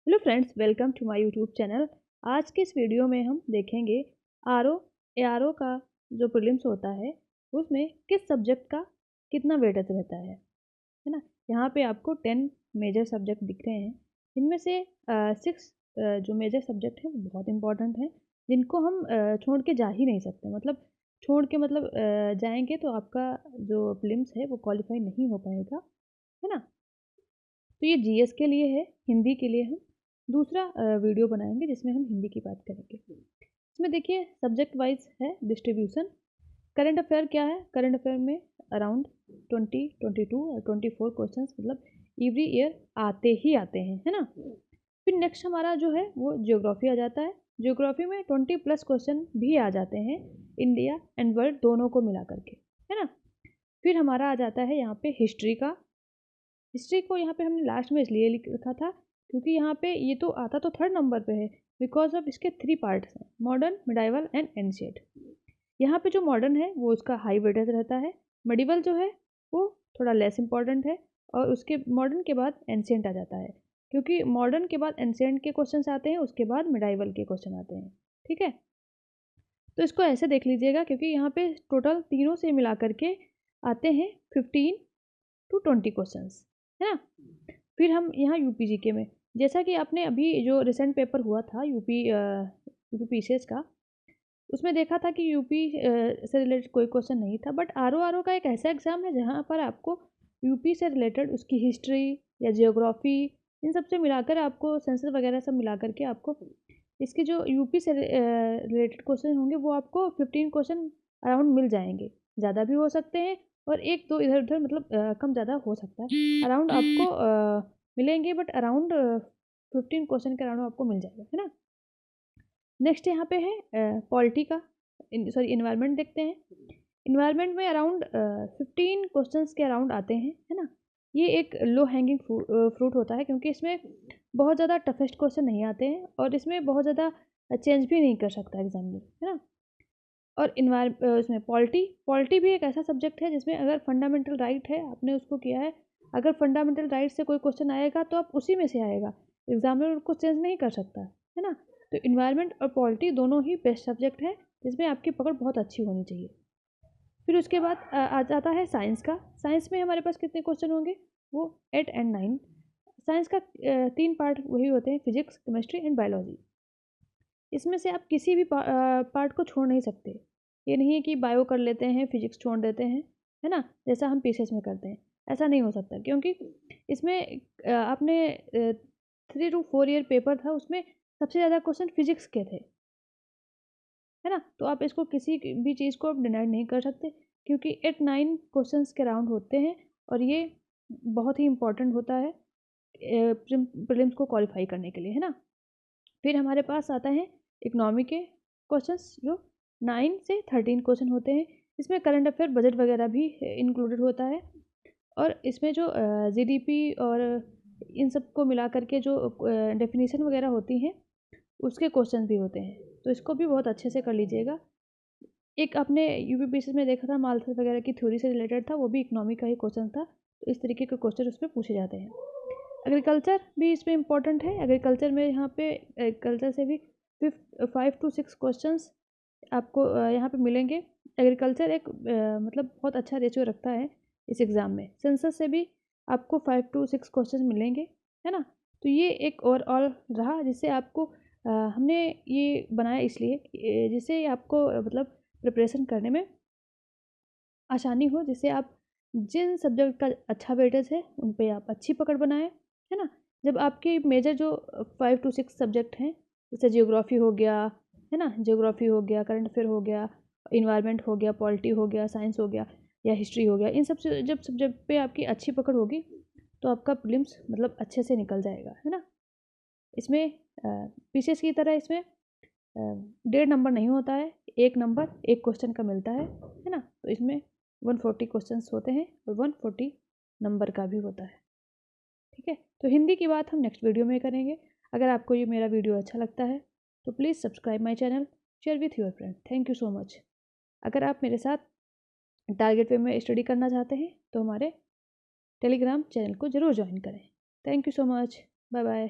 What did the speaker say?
Hello friends, welcome to my YouTube channel. आज के इस वीडियो में हम देखेंगे आर ओ का जो प्रीलिम्स होता है उसमें किस सब्जेक्ट का कितना वेटेज रहता है ना। यहाँ पे आपको 10 मेजर सब्जेक्ट दिख रहे हैं। इनमें से 6 जो मेजर सब्जेक्ट हैं वो बहुत इंपॉर्टेंट हैं, जिनको हम छोड़ के जा ही नहीं सकते। मतलब छोड़ के मतलब जाएंगे तो आपका जो प्रीलिम्स है वो क्वालिफाई नहीं हो पाएगा, है ना। तो ये जीएस के लिए है। हिंदी के लिए हम दूसरा वीडियो बनाएंगे जिसमें हम हिंदी की बात करेंगे। इसमें देखिए सब्जेक्ट वाइज है डिस्ट्रीब्यूशन। करंट अफेयर क्या है? करंट अफेयर में अराउंड 20, 22 और 24 क्वेश्चंस मतलब एवरी ईयर आते ही आते हैं, है ना। फिर नेक्स्ट हमारा जो है वो ज्योग्राफी आ जाता है। ज्योग्राफी में 20 प्लस क्वेश्चन भी आ जाते हैं, इंडिया एंड वर्ल्ड दोनों को मिला करके, है ना। फिर हमारा आ जाता है यहाँ पे हिस्ट्री का। हिस्ट्री को यहाँ पे हमने लास्ट में इसलिए लिखा था क्योंकि यहाँ पे ये तो आता तो थर्ड नंबर पे है, बिकॉज ऑफ इसके 3 पार्ट्स हैं, मॉडर्न, मिडाइवल एंड एंशिएंट। यहाँ पे जो मॉडर्न है वो उसका हाई वेटेज रहता है, मिडिवल जो है वो थोड़ा लेस इंपॉर्टेंट है, और उसके मॉडर्न के बाद एंशिएंट आ जाता है, क्योंकि मॉडर्न के बाद एंशिएंट के क्वेश्चन आते हैं, उसके बाद मिडाइवल के क्वेश्चन आते हैं। ठीक है, तो इसको ऐसे देख लीजिएगा क्योंकि यहाँ पे टोटल तीनों से मिला करके आते हैं 15 to 20 क्वेश्चंस, है ना। फिर हम यहाँ यूपी जीके में, जैसा कि आपने अभी जो रिसेंट पेपर हुआ था यूपी पीसीएस का, उसमें देखा था कि यूपी से रिलेटेड कोई क्वेश्चन नहीं था। बट आरओ का एक ऐसा एग्ज़ाम है जहाँ पर आपको यूपी से रिलेटेड उसकी हिस्ट्री या जियोग्राफी इन सब से मिलाकर आपको सेंसस वगैरह सब मिला करके आपको इसके जो यूपी से रिलेटेड क्वेश्चन होंगे वो आपको 15 क्वेश्चन अराउंड मिल जाएंगे। ज़्यादा भी हो सकते हैं और एक दो इधर उधर मतलब कम ज़्यादा हो सकता है। अराउंड आपको मिलेंगे, बट अराउंड 15 क्वेश्चन के अराउंड आपको मिल जाएगा, है ना। नेक्स्ट यहाँ पे है पॉलिटी का, सॉरी इन्वायरमेंट देखते हैं। इन्वायरमेंट में अराउंड 15 क्वेश्चंस के अराउंड आते हैं, है ना। ये एक लो हैंगिंग फ्रूट होता है क्योंकि इसमें बहुत ज़्यादा टफेस्ट क्वेश्चन नहीं आते हैं और इसमें बहुत ज़्यादा चेंज भी नहीं कर सकता एग्जामिनर, है ना। और इसमें पॉलिटी भी एक ऐसा सब्जेक्ट है जिसमें अगर फंडामेंटल राइट है, आपने उसको किया है, अगर फंडामेंटल राइट से कोई क्वेश्चन आएगा तो आप उसी में से आएगा, एग्जामिनर उसको चेंज नहीं कर सकता, है ना। तो इन्वायरमेंट और पॉलिटी दोनों ही बेस्ट सब्जेक्ट है जिसमें आपकी पकड़ बहुत अच्छी होनी चाहिए। फिर उसके बाद आ जाता है साइंस का। साइंस में हमारे पास कितने क्वेश्चन होंगे? वो 8 एंड 9। साइंस का 3 पार्ट वही होते हैं, फिजिक्स, केमिस्ट्री एंड बायोलॉजी। इसमें से आप किसी भी पार्ट को छोड़ नहीं सकते। ये नहीं है कि बायो कर लेते हैं फिजिक्स छोड़ देते हैं, है ना, जैसा हम पीसीएस में करते हैं। ऐसा नहीं हो सकता क्योंकि इसमें आपने 3 to 4 ईयर पेपर था, उसमें सबसे ज़्यादा क्वेश्चन फिजिक्स के थे, है ना। तो आप इसको किसी भी चीज़ को आप डिनाई नहीं कर सकते क्योंकि 8-9 क्वेश्चंस के राउंड होते हैं और ये बहुत ही इंपॉर्टेंट होता है प्रीलिम्स को क्वालिफाई करने के लिए, है ना। फिर हमारे पास आता है इकोनॉमी के क्वेश्चंस, जो 9 से 13 क्वेश्चन होते हैं। इसमें करंट अफेयर, बजट वगैरह भी इंक्लूडेड होता है, और इसमें जो जीडीपी और इन सब को मिला करके जो डेफिनेशन वगैरह होती हैं उसके क्वेश्चन भी होते हैं, तो इसको भी बहुत अच्छे से कर लीजिएगा। एक आपने यूपीपीसी में देखा था मालथस वगैरह की थ्योरी से रिलेटेड था, वो भी इकोनॉमी का ही क्वेश्चन था, तो इस तरीके के क्वेश्चन उसमें पूछे जाते हैं। एग्रीकल्चर भी इसमें इंपॉर्टेंट है। एग्रीकल्चर में यहाँ पे एग्रीकल्चर से भी 5 to 6 क्वेश्चंस आपको यहाँ पे मिलेंगे। एग्रीकल्चर एक मतलब बहुत अच्छा रेशियो रखता है इस एग्ज़ाम में। सेंसस से भी आपको 5 to 6 क्वेश्चन मिलेंगे, है ना। तो ये एक ओवरऑल रहा जिससे आपको हमने ये बनाया इसलिए जिससे आपको मतलब प्रिपरेशन करने में आसानी हो, जिससे आप जिन सब्जेक्ट का अच्छा वेटेज है उन पे आप अच्छी पकड़ बनाएं, है ना। जब आपके मेजर जो 5 to 6 सब्जेक्ट हैं, जैसे जियोग्राफी हो गया, है ना, जियोग्राफी हो गया, करंट अफेयर हो गया, इन्वायरमेंट हो गया, पॉलिटी हो गया, साइंस हो गया या हिस्ट्री हो गया, इन सब से जब सब्जेक्ट पे आपकी अच्छी पकड़ होगी तो आपका प्रीलिम्स मतलब अच्छे से निकल जाएगा, है ना। इसमें पीसीएस की तरह इसमें 1.5 नंबर नहीं होता है, 1 नंबर 1 क्वेश्चन का मिलता है ना। तो इसमें 140 क्वेश्चंस होते हैं और 140 नंबर का भी होता है। ठीक है, तो हिंदी की बात हम नेक्स्ट वीडियो में करेंगे। अगर आपको ये मेरा वीडियो अच्छा लगता है तो please subscribe my channel, share with your friend. Thank you so much. अगर आप मेरे साथ टारगेट पे में स्टडी करना चाहते हैं तो हमारे टेलीग्राम चैनल को ज़रूर ज्वाइन करें। Thank you so much. Bye bye.